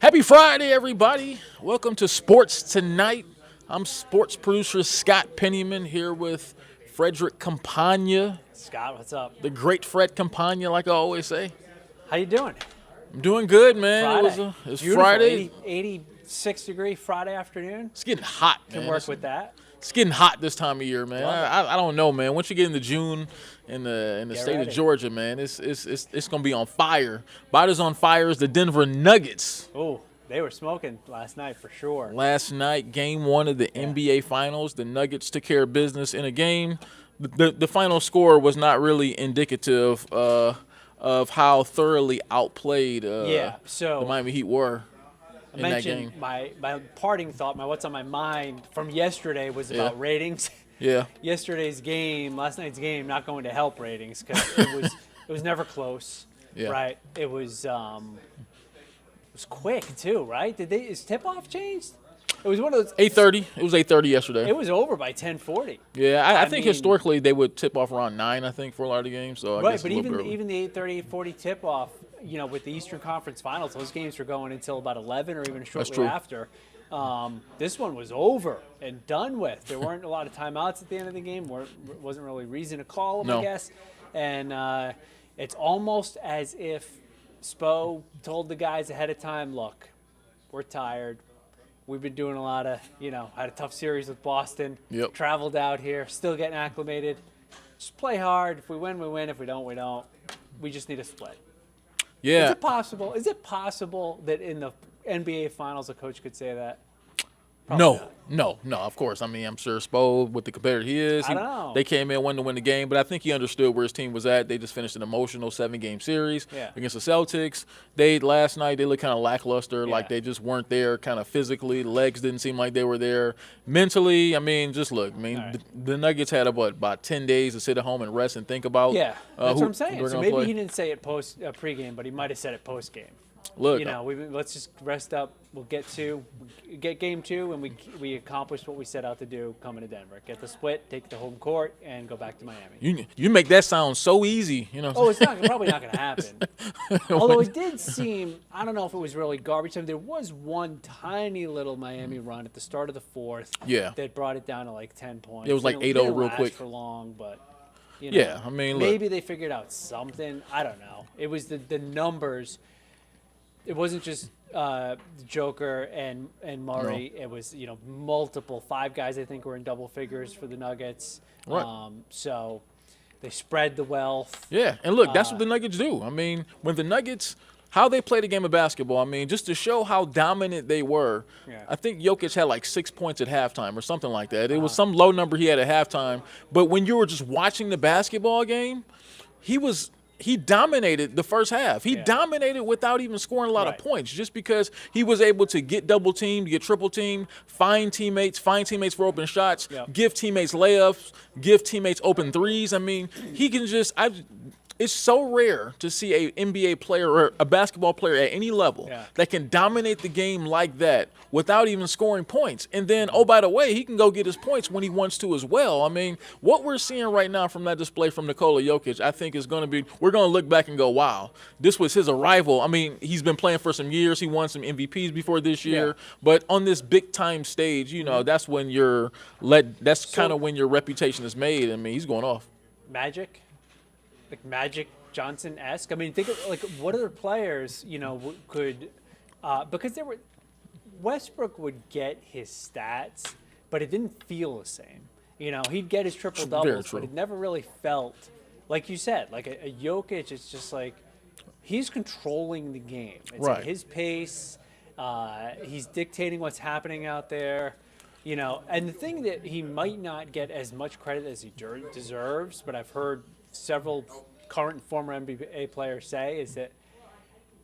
Happy Friday, everybody. Welcome to Sports Tonight. I'm sports producer Scott Pennyman here with Frederick Campagna, Scott, what's up? the great Fred Campagna, like I always say. How you doing? I'm doing good, man. Friday. It's Beautiful. Friday. 86-degree Friday afternoon. It's getting hot, man. Can work with that. It's getting hot this time of year, man. Love it. I don't know, man. Once you get into June in the Get state ready. of Georgia, man, it's gonna be on fire. About as on fire as the Denver Nuggets. Oh, they were smoking last night for sure. Last night, game one of the NBA Finals, the Nuggets took care of business in a game. The final score was not really indicative of how thoroughly outplayed So the Miami Heat were I in that mentioned game. my parting thought, my what's on my mind from yesterday was about Yeah. ratings. Yeah, Last night's game, not going to help ratings because it was never close. Yeah. Right. It was quick too. Right? Is tip off changed? It was one of those. 8:30. It was 8:30 yesterday. It was over by 10:40. Yeah, I think mean- historically they would tip off around 9. I think for a lot of the games. So I Right, guess but a little bit even early. the 8:30, 8:40 tip-off, with the Eastern Conference Finals, those games were going until about 11 or even shortly true. after. This one was over and done with. There weren't a lot of timeouts at the end of the game. Wasn't really reason to call them, No. I guess. And it's almost as if Spo told the guys ahead of time, look, we're tired. We've been doing a lot of, had a tough series with Boston. Yep. Traveled out here, still getting acclimated. Just play hard. If we win, we win. If we don't, we don't. We just need a split. Yeah, Is it possible that in the NBA Finals a coach could say that? Probably not. No. Of course. I mean, I'm sure Spo, with the competitor he is, I don't know. they came in wanting to win the game, but I think he understood where his team was at. They just finished an emotional 7-game series Yeah. against the Celtics. Last night they looked kind of lackluster, like Yeah. they just weren't there, kind of physically. Legs didn't seem like they were there. Mentally, I mean, just look. I mean, All right. the Nuggets had about 10 days to sit at home and rest and think about. Yeah, that's who what I'm saying. they're So gonna maybe play. he didn't say it pregame, but he might have said it postgame. Look, Let's just rest up. We'll get game 2, and we accomplished what we set out to do coming to Denver. Get the split, take the home court, and go back to Miami. you make that sound so easy, Oh, it's probably not going to happen. Although it did seem, I don't know if it was really garbage time. There was one tiny little Miami run at the start of the fourth Yeah. that brought it down to like 10 points. It was like And 8-0 didn't real last quick. for long, but Yeah, I mean, look. maybe they figured out something. I don't know. It was the numbers. It wasn't just Joker and Murray. No. It was multiple 5 guys I think were in double figures for the Nuggets. Right. So they spread the wealth. Yeah, and look, that's what the Nuggets do. I mean, when the Nuggets, how they play the game of basketball, I mean, just to show how dominant they were, Yeah. I think Jokic had like 6 points at halftime or something like that. It was some low number he had at halftime. But when you were just watching the basketball game, he dominated the first half. He Yeah. dominated without even scoring a lot of Right. points, just because he was able to get double teamed, get triple teamed, find teammates for open shots, Yep. give teammates layups, give teammates open threes. I mean, he can just it's so rare to see a NBA player or a basketball player at any level Yeah. that can dominate the game like that without even scoring points. And then, oh, by the way, he can go get his points when he wants to as well. I mean, what we're seeing right now from that display from Nikola Jokic, I think is going to be, we're going to look back and go, wow, this was his arrival. I mean, he's been playing for some years. He won some MVPs before this year. Yeah. But on this big time stage, that's when that's kind of when your reputation is made. I mean, he's going off. Magic, like Magic Johnson-esque. I mean, think of like what other players could because there were Westbrook would get his stats, but it didn't feel the same. He'd get his triple Very doubles, true. but it never really felt like you said. Like a Jokic, it's just like he's controlling the game. It's Right. at his pace. He's dictating what's happening out there. And the thing that he might not get as much credit as he deserves, but I've heard several current and former NBA players say is that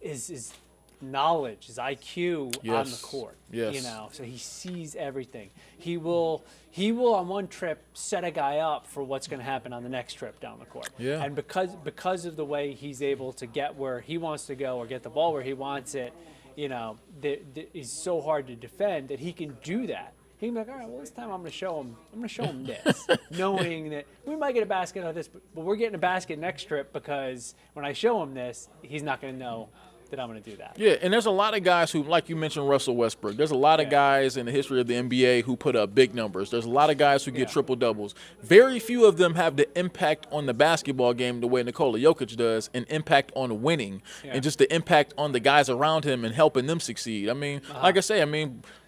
his knowledge, his IQ on the Yes. court. Yes. So he sees everything. He will on one trip set a guy up for what's going to happen on the next trip down the court. Yeah. And because of the way he's able to get where he wants to go or get the ball where he wants it, he's so hard to defend that he can do that. He can be like, all right, well, this time I'm going to show him this, knowing that we might get a basket out of this, but we're getting a basket next trip because when I show him this, he's not going to know that I'm going to do that. Yeah, and there's a lot of guys who, like you mentioned, Russell Westbrook. There's a lot of guys in the history of the NBA who put up big numbers. There's a lot of guys who get triple-doubles. Very few of them have the impact on the basketball game the way Nikola Jokic does, and impact on winning, and just the impact on the guys around him and helping them succeed. I mean, like I say,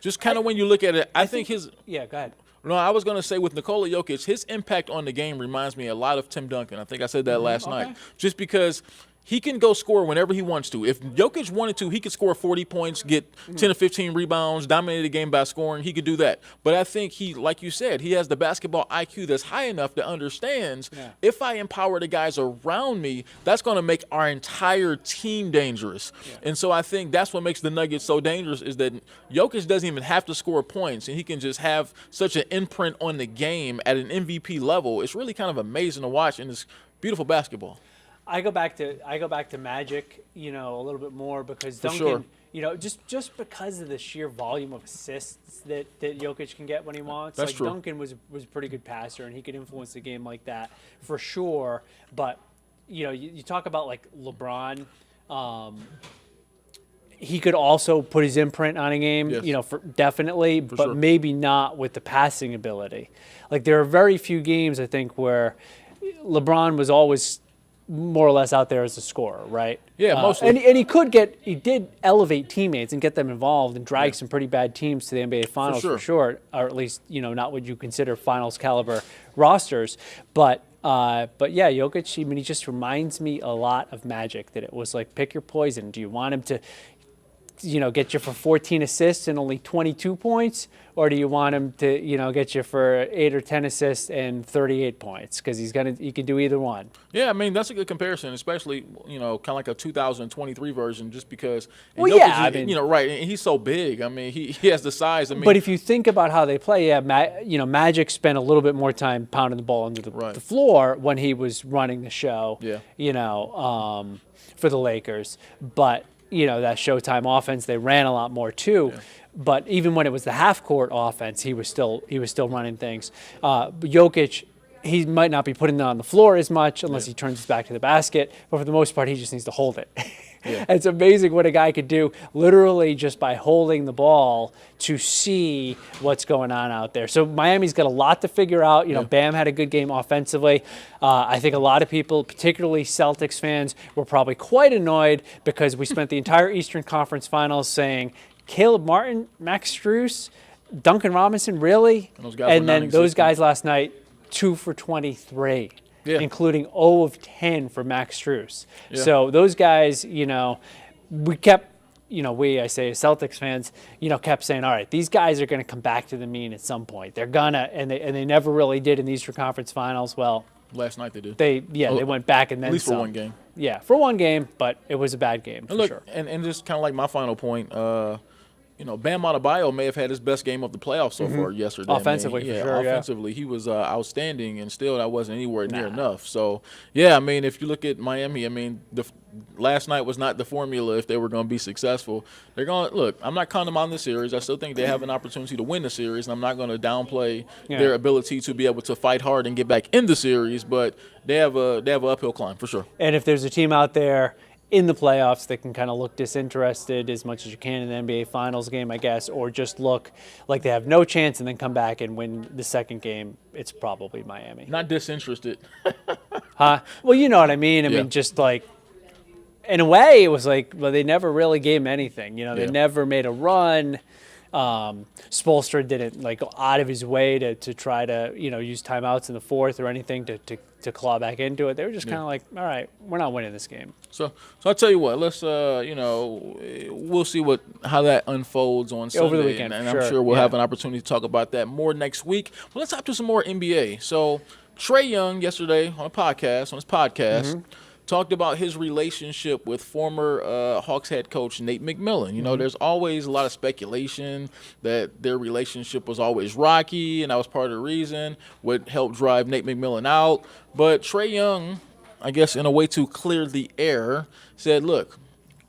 just kind of when you look at it, I think his – Yeah, go ahead. No, I was going to say with Nikola Jokic, his impact on the game reminds me a lot of Tim Duncan. I think I said that last night. Just because – he can go score whenever he wants to. If Jokic wanted to, he could score 40 points, get 10 or 15 rebounds, dominate the game by scoring. He could do that. But I think he, like you said, he has the basketball IQ that's high enough to understand if I empower the guys around me, that's going to make our entire team dangerous. And so I think that's what makes the Nuggets so dangerous is that Jokic doesn't even have to score points, and he can just have such an imprint on the game at an MVP level. It's really kind of amazing to watch in this beautiful basketball. I go back to Magic, a little bit more because Duncan, just because of the sheer volume of assists that Jokic can get when he wants. That's true. Duncan was a pretty good passer and he could influence the game like that for sure. But you talk about like LeBron. He could also put his imprint on a game, definitely, but maybe not with the passing ability. Like there are very few games I think where LeBron was always more or less out there as a scorer, right? Yeah, mostly. And he did elevate teammates and get them involved and drag some pretty bad teams to the NBA Finals for sure, or at least not what you consider Finals caliber rosters. But yeah, Jokic. He just reminds me a lot of Magic. That it was like pick your poison. Do you want him to get you for 14 assists and only 22 points, or do you want him to, get you for 8 or 10 assists and 38 points? Because he can do either one. Yeah, that's a good comparison, especially kind of like a 2023 version, just because. Well, Jokic, right? And he's so big. He has the size. But if you think about how they play, Magic spent a little bit more time pounding the ball under the floor when he was running the show. Yeah. For the Lakers, but. That Showtime offense, they ran a lot more too. Yeah. But even when it was the half-court offense, he was still running things. Jokic, he might not be putting it on the floor as much unless he turns his back to the basket. But for the most part, he just needs to hold it. Yeah. It's amazing what a guy could do literally just by holding the ball to see what's going on out there. So Miami's got a lot to figure out. Bam had a good game offensively. I think a lot of people, particularly Celtics fans, were probably quite annoyed because we spent the entire Eastern Conference Finals saying, Caleb Martin, Max Strus, Duncan Robinson, really? And then those guys last night, 2 for 23. Yeah. Including 0 of 10 for Max Strus. Yeah. So those guys, we kept, I say as Celtics fans, kept saying, all right, these guys are going to come back to the mean at some point. They're gonna, and they never really did in the Eastern Conference Finals. Well, last night they did. They went back and then at least some. For one game. Yeah, for one game, but it was a bad game for sure. And just kind of like my final point. Bam Adebayo may have had his best game of the playoffs so far yesterday. Offensively, for sure. Offensively, he was outstanding, and still that wasn't anywhere near enough. So, yeah, if you look at Miami, last night was not the formula if they were going to be successful. They're going to look. I'm not counting them on the series. I still think they have an opportunity to win the series, and I'm not going to downplay their ability to be able to fight hard and get back in the series. But they have an uphill climb for sure. And if there's a team out there in the playoffs that can kind of look disinterested as much as you can in the NBA Finals game, I guess, or just look like they have no chance and then come back and win the second game, it's probably Miami. Not disinterested. Huh? Well, you know what I mean. I mean, just like, in a way, it was like, well, they never really gave him anything. They never made a run. Spoelstra didn't go out of his way to try to use timeouts in the fourth or anything to claw back into it. They were just kind of like, all right, we're not winning this game. So I'll tell you what. Let's we'll see how that unfolds on Sunday, over the weekend, and I'm sure we'll have an opportunity to talk about that more next week. Well, let's hop to some more NBA. So Trae Young yesterday on his podcast. Talked about his relationship with former Hawks head coach Nate McMillan. There's always a lot of speculation that their relationship was always rocky, and that was part of the reason what helped drive Nate McMillan out. But Trae Young, I guess in a way to clear the air, said, look,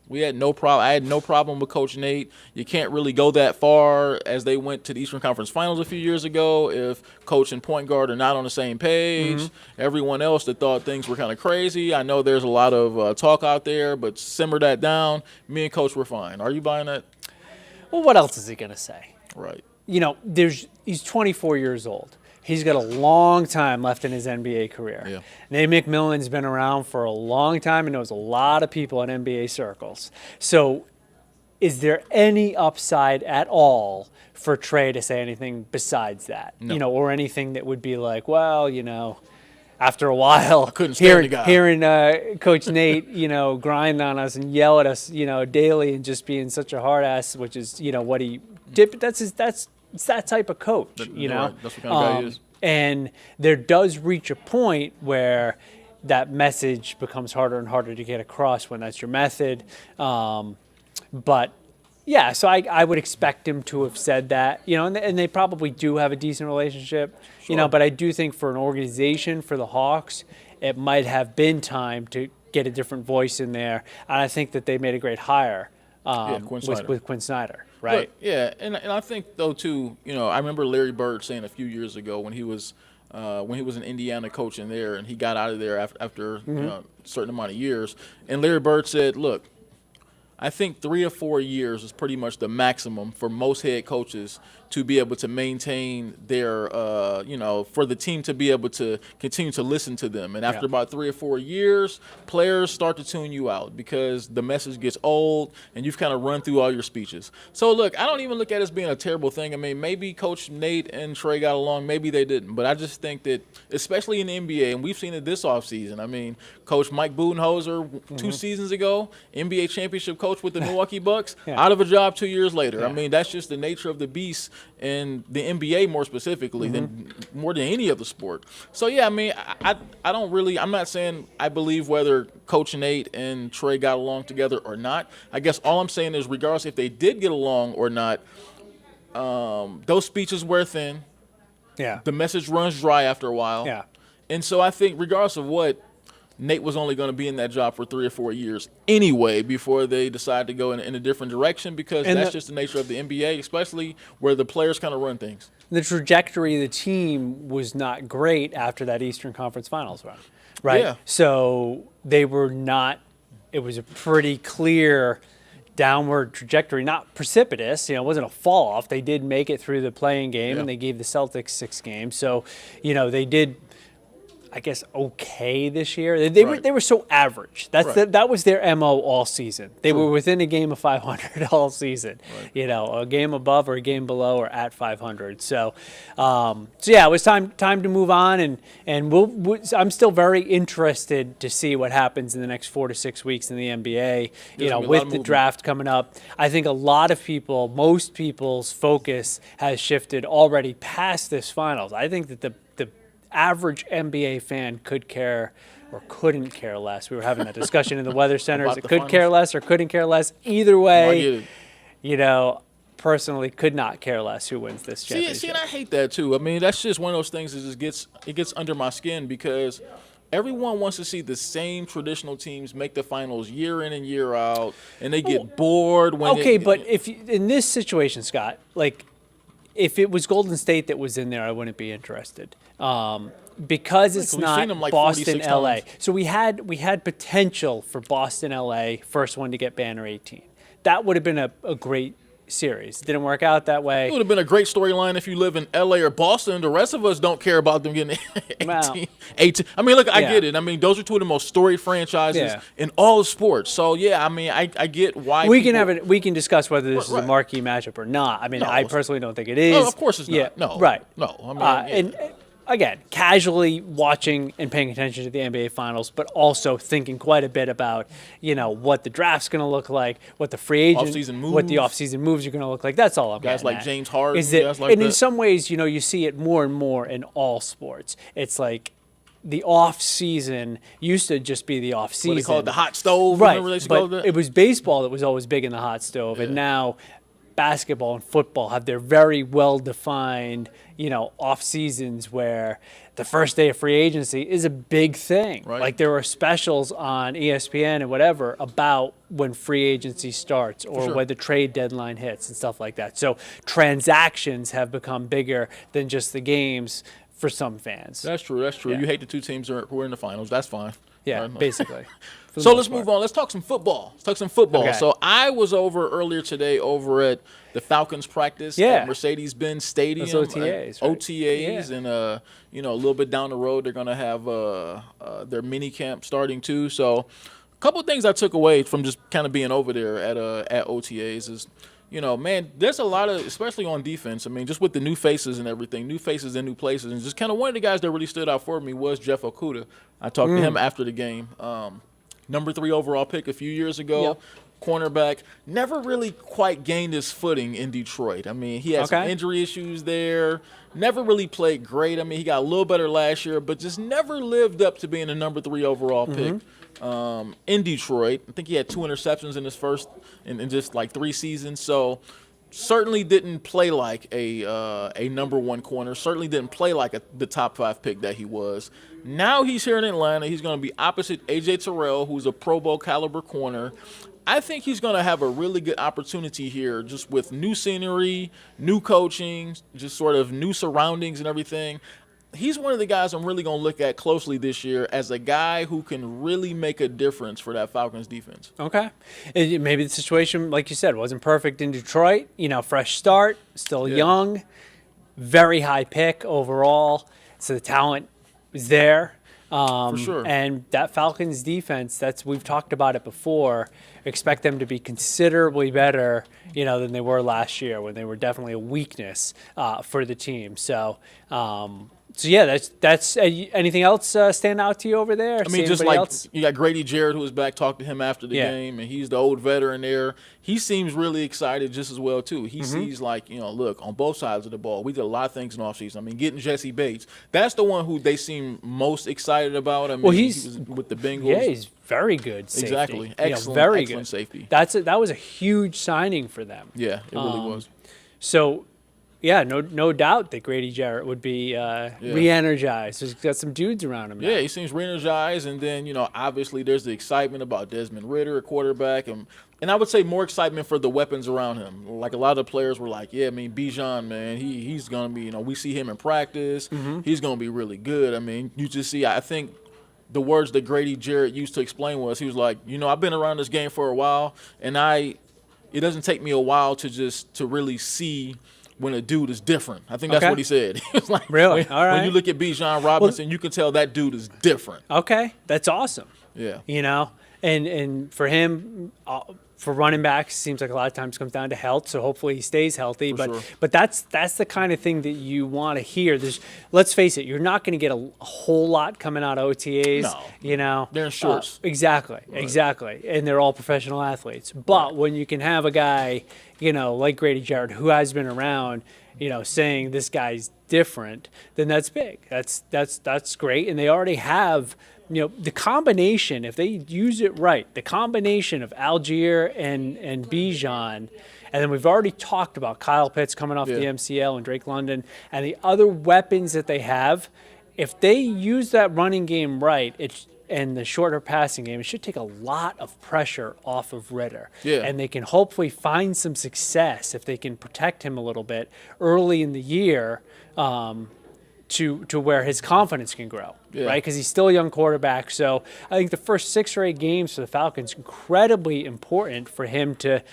We had no problem. I had no problem with Coach Nate. You can't really go that far as they went to the Eastern Conference Finals a few years ago if coach and point guard are not on the same page. Everyone else that thought things were kind of crazy. I know there's a lot of talk out there, but simmer that down. Me and Coach were fine. Are you buying that? Well, what else is he going to say? Right. You know, he's 24 years old. He's got a long time left in his NBA career. Yeah. Nate McMillan's been around for a long time and knows a lot of people in NBA circles. So is there any upside at all for Trae to say anything besides that? No. You know, or anything that would be like, well, you know, after a while, couldn't stand the guy. hearing Coach Nate, you know, grind on us and yell at us, you know, daily and just being such a hard ass, which is, you know, what he did. But it's that type of coach, you know. Right. That's what kind of guy he is. And there does reach a point where that message becomes harder and harder to get across when that's your method. But yeah, so I would expect him to have said that, you know, and they probably do have a decent relationship, you know, but I do think for an organization, for the Hawks, it might have been time to get a different voice in there. And I think that they made a great hire with Quinn Snyder. Right. But, yeah, and I think though too, you know, I remember Larry Bird saying a few years ago when he was an Indiana coach in there, and he got out of there after you know, a certain amount of years, and Larry Bird said, "Look, I think 3 or 4 years is pretty much the maximum for most head coaches to be able to maintain their, you know, for the team to be able to continue to listen to them. And after about 3 or 4 years, players start to tune you out because the message gets old and you've kind of run through all your speeches. So, look, I don't even look at it as being a terrible thing. I mean, maybe Coach Nate and Trae got along. Maybe they didn't. But I just think that, especially in the NBA, and we've seen it this offseason, I mean, Coach Mike Budenholzer 2 seasons ago, NBA championship coach with the Milwaukee Bucks, out of a job 2 years later. I mean, that's just the nature of the beast in the NBA more specifically than more than any other sport. So, yeah, I mean, I don't really – I'm not saying I believe whether Coach Nate and Trae got along together or not. I guess all I'm saying is regardless if they did get along or not, those speeches wear thin. Yeah. The message runs dry after a while. Yeah. And so I think regardless of what, Nate was only going to be in that job for 3 or 4 years anyway before they decide to go in a different direction because that's just the nature of the NBA, especially where the players kind of run things. The trajectory of the team was not great after that Eastern Conference Finals run, right? Yeah. So they were not – it was a pretty clear downward trajectory, not precipitous. You know, it wasn't a fall off. They did make it through the playing game, and they gave the Celtics 6 games. So, you know, they did – I guess okay this year. They were so average. That was their MO all season. They were within a game of 500 all season. You know, a game above or a game below or at 500. So yeah, it was time to move on, and I'm still very interested to see what happens in the next 4 to 6 weeks in the NBA. You know, with the draft coming up, I think a lot of people, most people's focus has shifted already past this finals. I think that the average NBA fan could care or couldn't care less. We were having that discussion in the Weather Center. Is it could care less or couldn't care less? Either way, you know, personally could not care less who wins this championship. See, and I hate that too. I mean, that's just one of those things that just gets under my skin because everyone wants to see the same traditional teams make the finals year in and year out, and they get bored when but if in this situation, Scott, like if it was Golden State that was in there, I wouldn't be interested. Because it's not like Boston, LA. times. So we had potential for Boston, LA, first one to get banner 18. That would have been a great series. It didn't work out that way. It would have been a great storyline if you live in LA or Boston. The rest of us don't care about them getting 18. I mean, look, I get it. I mean, those are two of the most storied franchises in all of sports. So, yeah, I mean, I get why we can discuss whether this is a marquee matchup or not. I mean, I personally don't think it is. No, of course it's not. Yeah, no. Right. No. I mean, and again, casually watching and paying attention to the NBA Finals, but also thinking quite a bit about, you know, what the draft's going to look like, what the free agent, what the offseason moves are going to look like. That's all I'm guys like at. James Harden, guys like and in some ways, you know, you see it more and more in all sports. It's like the off season used to just be the off season. What they call it, the hot stove. Right. But it was baseball that was always big in the hot stove, and now basketball and football have their very well-defined, off seasons where the first day of free agency is a big thing. Right. Like there are specials on ESPN and whatever about when free agency starts or sure. when the trade deadline hits and stuff like that. So transactions have become bigger than just the games for some fans. That's true. Yeah. You hate the two teams who are in the finals. That's fine. Yeah, Right. basically. So let's move on. Let's talk some football. Okay. So I was earlier today over at the Falcons practice at Mercedes-Benz Stadium. Those OTAs, right? OTAs, and a little bit down the road they're going to have their mini camp starting too. So a couple of things I took away from just kind of being over there at OTAs is, man, there's a lot of, especially on defense, I mean, just with the new faces and everything, new faces in new places, and just kind of one of the guys that really stood out for me was Jeff Okudah. I talked to him after the game. Number 3 overall pick a few years ago. Yep. Cornerback, never really quite gained his footing in Detroit. I mean, he had some injury issues there, never really played great. I mean, he got a little better last year, but just never lived up to being a number 3 overall pick in Detroit. I think he had 2 interceptions in his first in just like 3 seasons. So certainly didn't play like a number 1 corner. Certainly didn't play like the top 5 pick that he was. Now he's here in Atlanta. He's going to be opposite A.J. Terrell, who's a Pro Bowl caliber corner. I think he's going to have a really good opportunity here just with new scenery, new coaching, just sort of new surroundings and everything. He's one of the guys I'm really going to look at closely this year as a guy who can really make a difference for that Falcons defense. Okay. Maybe the situation, like you said, wasn't perfect in Detroit. Fresh start, still young, very high pick overall. So the talent is there. For sure. And that Falcons defense, we've talked about it before. Expect them to be considerably better, than they were last year when they were definitely a weakness for the team. So, that's anything else stand out to you over there? I mean, just like you got Grady Jarrett, who was back, talked to him after the game, and he's the old veteran there. He seems really excited just as well, too. He sees look, on both sides of the ball, we did a lot of things in offseason. I mean, getting Jesse Bates, that's the one who they seem most excited about. I mean, he was with the Bengals. Yeah, he's very good safety. Exactly. Excellent, very excellent good safety. That was a huge signing for them. Yeah, it really was. So, yeah, no doubt that Grady Jarrett would be re-energized. He's got some dudes around him now. Yeah, he seems re-energized, and then, obviously there's the excitement about Desmond Ridder, a quarterback, and I would say more excitement for the weapons around him. Like a lot of the players were like, yeah, I mean, Bijan, man, he's going to be, we see him in practice. He's going to be really good. I mean, you just see, I think the words that Grady Jarrett used to explain was, he was like, I've been around this game for a while, and it doesn't take me a while to really see when a dude is different. I think that's what he said. He was like, really? All right. When you look at Bijan Robinson, you can tell that dude is different. Okay, that's awesome. Yeah. And for him, for running backs, seems like a lot of times it comes down to health. So hopefully he stays healthy. But that's the kind of thing that you want to hear. Let's face it, you're not going to get a whole lot coming out of OTAs. No. They're in shorts. Exactly. And they're all professional athletes. But when you can have a guy, like Grady Jarrett, who has been around, saying this guy's different, then that's big. That's great. And they already have. The combination, if they use it right, the combination of Algier and Bijan, and then we've already talked about Kyle Pitts coming off the MCL and Drake London and the other weapons that they have, if they use that running game right, and the shorter passing game, it should take a lot of pressure off of Ridder. Yeah. And they can hopefully find some success if they can protect him a little bit early in the year, to where his confidence can grow, right? Because he's still a young quarterback. So I think the first 6 or 8 games for the Falcons incredibly important for him to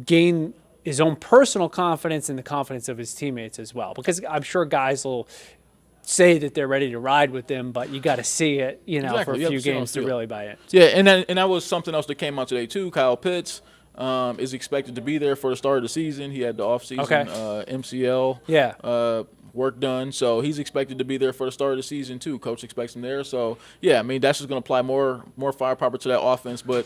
gain his own personal confidence and the confidence of his teammates as well. Because I'm sure guys will say that they're ready to ride with them, but you got to see it, for a few games to really buy it. Yeah, and that was something else that came out today too. Kyle Pitts is expected to be there for the start of the season. He had the offseason MCL work done, so he's expected to be there for the start of the season too. Coach expects him there, so yeah, I mean that's just going to apply more firepower to that offense. But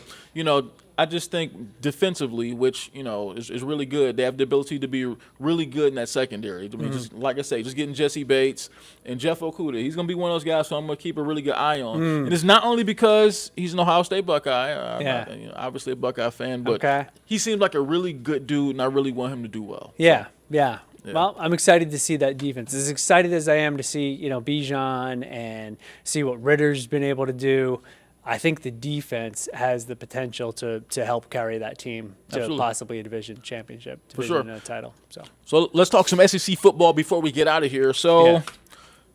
I just think defensively, which, is really good. They have the ability to be really good in that secondary. I mean, just like I say, just getting Jesse Bates and Jeff Okudah. He's going to be one of those guys who I'm going to keep a really good eye on. And it's not only because he's an Ohio State Buckeye. I'm not, obviously a Buckeye fan, but he seems like a really good dude, and I really want him to do well. Yeah. Well, I'm excited to see that defense. As excited as I am to see, Bijan and see what Ritter's been able to do, I think the defense has the potential to help carry that team to possibly a division championship, division title. So let's talk some SEC football before we get out of here. So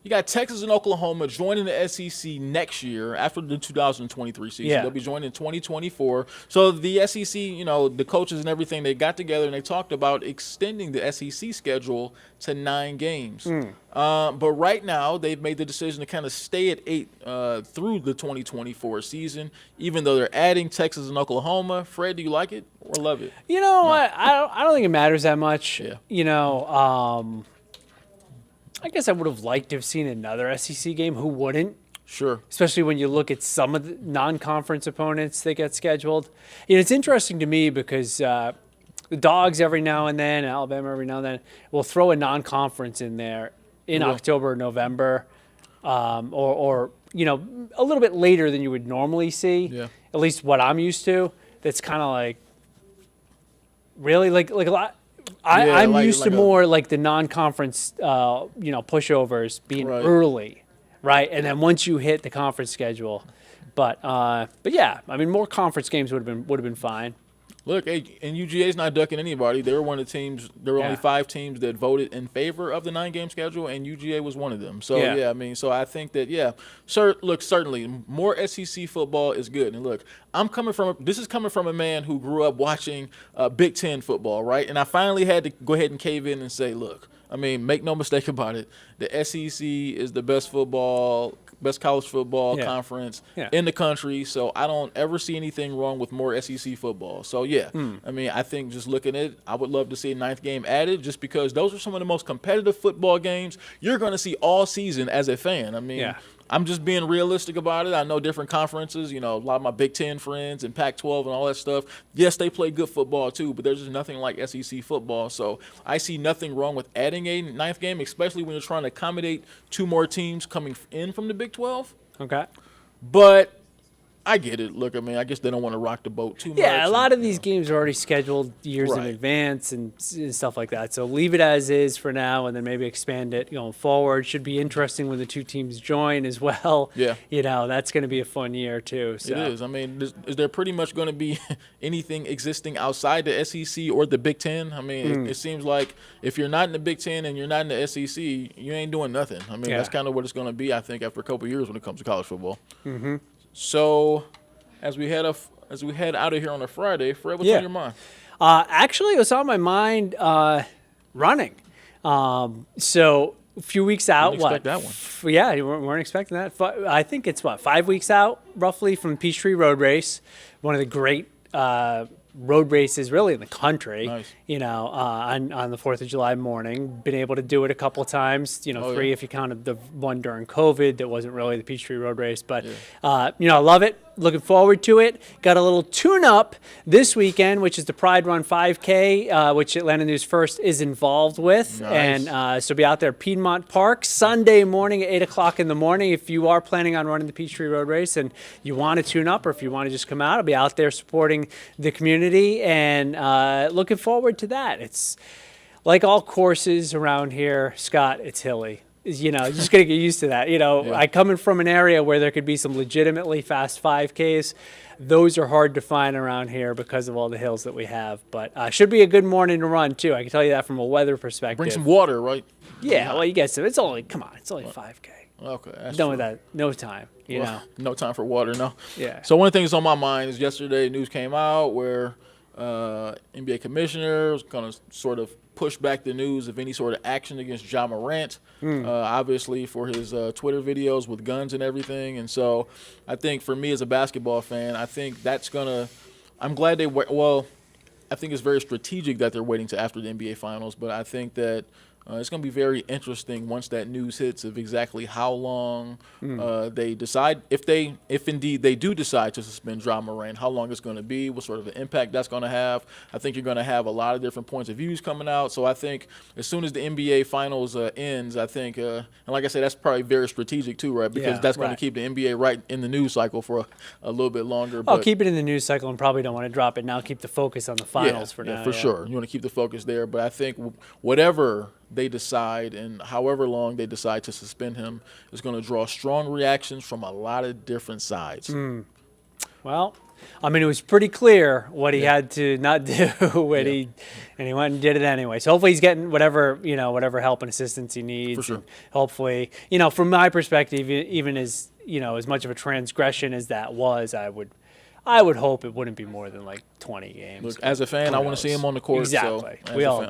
you got Texas and Oklahoma joining the SEC next year after the 2023 season. They'll be joining in 2024. So the SEC, the coaches and everything, they got together and they talked about extending the SEC schedule to 9 games. But right now they've made the decision to kind of stay at 8 through the 2024 season, even though they're adding Texas and Oklahoma. Fred, do you like it or love it? I don't think it matters that much. Yeah. I guess I would have liked to have seen another SEC game. Who wouldn't? Sure. Especially when you look at some of the non-conference opponents that get scheduled. It's interesting to me because the Dogs every now and then, Alabama every now and then, will throw a non-conference in there in October or November, or a little bit later than you would normally see. Yeah. At least what I'm used to. That's kind of like really like a lot. I'm used to more like the non-conference, pushovers being early, right? And then once you hit the conference schedule, but yeah, I mean, more conference games would have been fine. Look, and UGA's not ducking anybody. They were one of the teams. There were only 5 teams that voted in favor of the 9-game schedule, and UGA was one of them. So so I think that certainly more SEC football is good. And look, this is coming from a man who grew up watching Big Ten football, right? And I finally had to go ahead and cave in and say, look, I mean, make no mistake about it. The SEC is the best college football conference in the country. So I don't ever see anything wrong with more SEC football. So, I mean, I think just looking at it, I would love to see a 9th game added just because those are some of the most competitive football games you're going to see all season as a fan. I mean, I'm just being realistic about it. I know different conferences, a lot of my Big Ten friends and Pac-12 and all that stuff. Yes, they play good football too, but there's just nothing like SEC football. So I see nothing wrong with adding a 9th game, especially when you're trying to accommodate 2 more teams coming in from the Big 12. Okay. But I get it. Look, I mean, I guess they don't want to rock the boat too much. Yeah, a lot of these games are already scheduled years in advance and stuff like that. So leave it as is for now and then maybe expand it going forward. Should be interesting when the 2 teams join as well. Yeah. That's going to be a fun year too. So. It is. I mean, is there pretty much going to be anything existing outside the SEC or the Big Ten? I mean, it seems like if you're not in the Big Ten and you're not in the SEC, you ain't doing nothing. I mean, that's kind of what it's going to be, I think, after a couple of years when it comes to college football. Mm-hmm. So, as we head out of here on a Friday, Fred, what's on your mind? Actually, it was on my mind running. So a few weeks out. Didn't expect that one. Yeah, you weren't expecting that. I think it's 5 weeks out, roughly, from Peachtree Road Race, one of the great road races really in the country. Nice. On the 4th of July morning. Been able to do it a couple of times. 3 if you counted the one during COVID that wasn't really the Peachtree Road Race. But I love it. Looking forward to it. Got a little tune-up this weekend, which is the Pride Run 5K, which Atlanta News First is involved with. Nice. And so be out there at Piedmont Park Sunday morning at 8 o'clock in the morning. If you are planning on running the Peachtree Road Race and you want to tune up or if you want to just come out, I'll be out there supporting the community and looking forward to that. It's like all courses around here, Scott, it's hilly. Just got to get used to that. I coming from an area where there could be some legitimately fast 5Ks. Those are hard to find around here because of all the hills that we have. But should be a good morning to run, too. I can tell you that from a weather perspective. Bring some water, right? Yeah, well, you get some. It's only 5K. Okay. That's done with that. No time, No time for water, no. Yeah. So one of the things on my mind is yesterday news came out where NBA commissioner was going to sort of push back the news of any sort of action against Ja Morant, obviously for his Twitter videos with guns and everything. And so I think for me as a basketball fan, I think that's going to – I'm glad I think it's very strategic that they're waiting to after the NBA Finals, but I think that It's going to be very interesting once that news hits of exactly how long they decide, if indeed they do decide to suspend Ja Morant, how long it's going to be, what sort of an impact that's going to have. I think you're going to have a lot of different points of views coming out. So I think as soon as the NBA Finals ends, I think, and like I said, that's probably very strategic too, right? Because that's going to keep the NBA right in the news cycle for a little bit longer. I'll keep it in the news cycle and probably don't want to drop it now. Keep the focus on the finals for now. For sure. You want to keep the focus there. But I think whatever they decide and however long they decide to suspend him is going to draw strong reactions from a lot of different sides. Well, I mean, it was pretty clear what he had to not do when he went and did it anyway. So hopefully he's getting whatever help and assistance he needs. For sure. And hopefully, from my perspective, even as as much of a transgression as that was, I would hope it wouldn't be more than like 20 games. Look, as a fan, I want to see him on the court. Exactly. So We all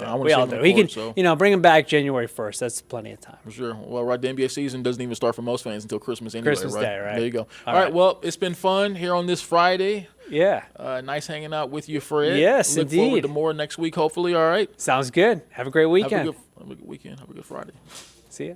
do. He can, bring him back January 1st. That's plenty of time. For sure. Well, right, the NBA season doesn't even start for most fans until Christmas anyway, Christmas Day, right? There you go. All right. Well, it's been fun here on this Friday. Yeah. Nice hanging out with you, Fred. Yes, Look indeed. forward to more next week, hopefully. All right. Sounds good. Have a great weekend. Have a good weekend. Have a good Friday. See ya.